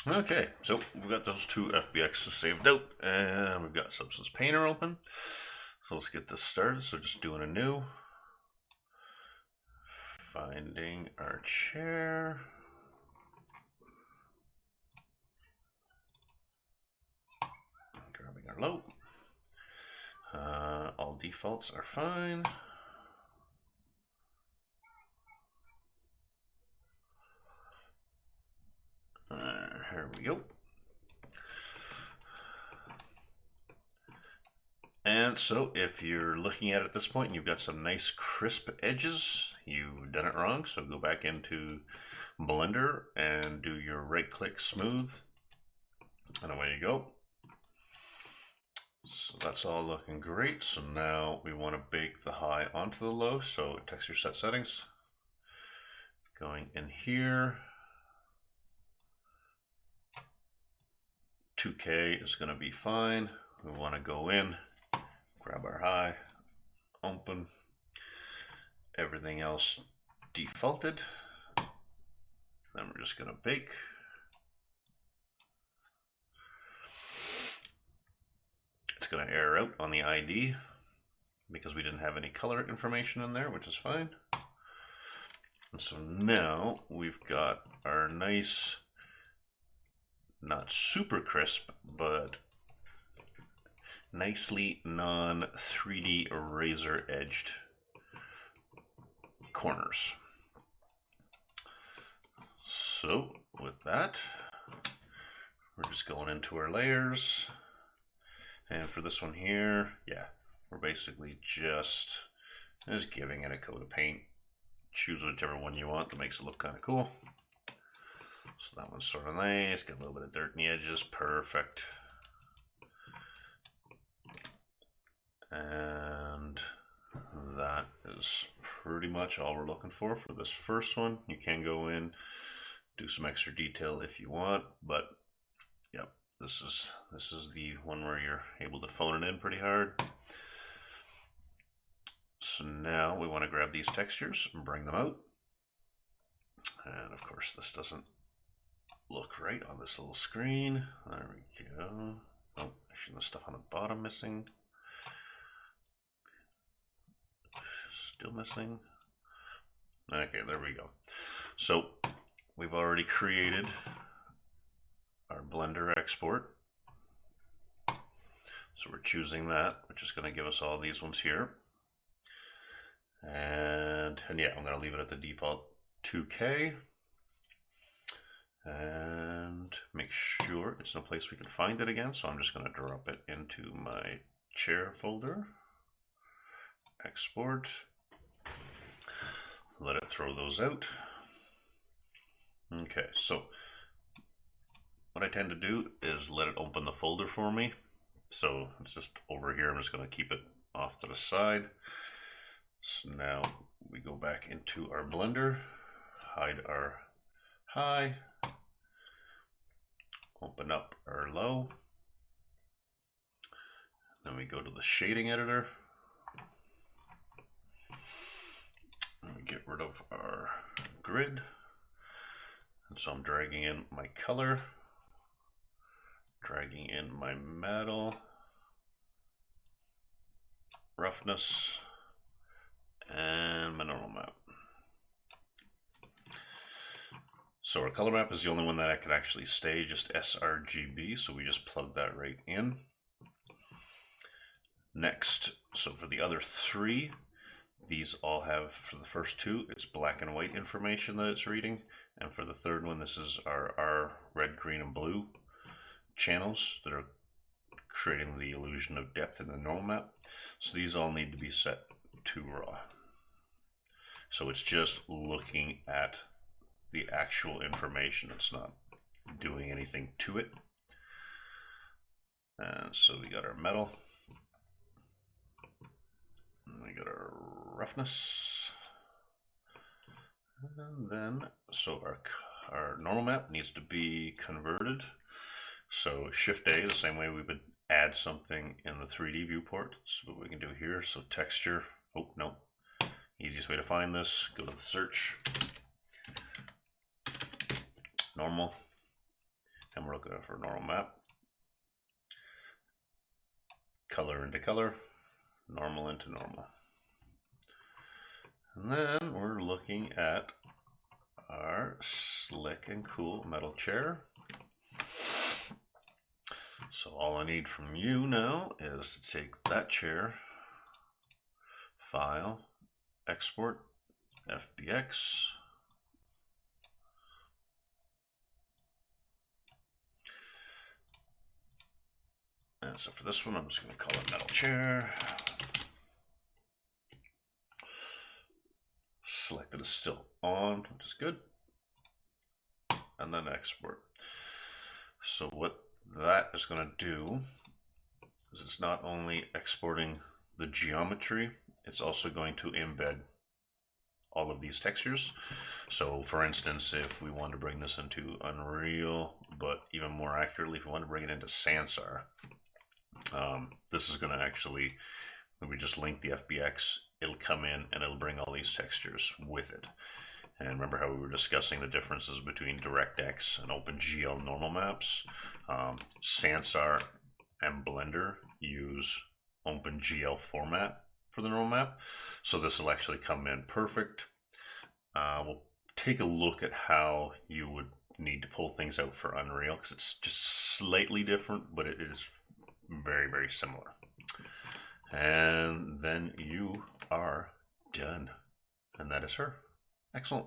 Okay, so we've got those two FBXs saved out, and we've got Substance Painter open. So let's get this started. So just doing a new, finding our chair. Grabbing our low. All defaults are fine. Here we go. And so if you're looking at it at this point and you've got some nice crisp edges, you've done it wrong. So go back into Blender and do your right click smooth, and away you go. So that's all looking great. So now we want to bake the high onto the low. So texture set settings, going in here, 2K is going to be fine. We want to go in, grab our high, open, everything else defaulted. Then we're just going to bake. It's going to error out on the ID because we didn't have any color information in there, which is fine. And so now we've got our nice, not super crisp, but nicely non-3D razor edged corners. So with that, we're just going into our layers. And for this one here, yeah, we're basically just giving it a coat of paint. Choose whichever one you want that makes it look kind of cool. So that one's sort of nice, got a little bit of dirt in the edges, perfect. And that is pretty much all we're looking for this first one. You can go in, do some extra detail if you want, but yep, this is the one where you're able to phone it in pretty hard. So now we want to grab these textures and bring them out. And of course this doesn't look right on this little screen. There we go. Oh, actually the stuff on the bottom missing. Still missing. Okay, there we go. So we've already created our Blender export. So we're choosing that, which is going to give us all these ones here. And yeah, I'm going to leave it at the default 2K. And make sure it's in a place we can find it again. So I'm just going to drop it into my chair folder. Export. Let it throw those out. Okay, so what I tend to do is let it open the folder for me. So it's just over here. I'm just going to keep it off to the side. So now we go back into our Blender, hide our high, open up our low. Then we go to the shading editor. And we get rid of our grid. And so I'm dragging in my color, dragging in my metal, roughness, and my normal map. So our color map is the only one that I can actually stay, just sRGB, so we just plug that right in. Next, so for the other three, these all have, for the first two, it's black and white information that it's reading. And for the third one, this is our red, green, and blue channels that are creating the illusion of depth in the normal map. So these all need to be set to raw. So it's just looking at the actual information. It's not doing anything to it. And so we got our metal. And we got our roughness. And then, so our normal map needs to be converted. So Shift A, the same way we would add something in the 3D viewport. So what we can do here, so texture, oh no, easiest way to find this, go to the search, normal, And we're looking for normal map. Color into color, normal into normal. And then we're looking at our slick and cool metal chair. So all I need from you now is to take that chair, file, export, FBX. And so for this one, I'm just going to call it metal chair. Select that it's still on, which is good. And then export. So what that is going to do is it's not only exporting the geometry, it's also going to embed all of these textures. So for instance, if we want to bring this into Unreal, but even more accurately, if we want to bring it into Sansar, this is going to actually, when we just link the FBX, it'll come in and it'll bring all these textures with it. And remember how we were discussing the differences between DirectX and OpenGL normal maps? Sansar and Blender use OpenGL format for the normal map. So this will actually come in perfect. We'll take a look at how you would need to pull things out for Unreal, because it's just slightly different, but it is very, very similar. And then you are done. And that is her. Excellent.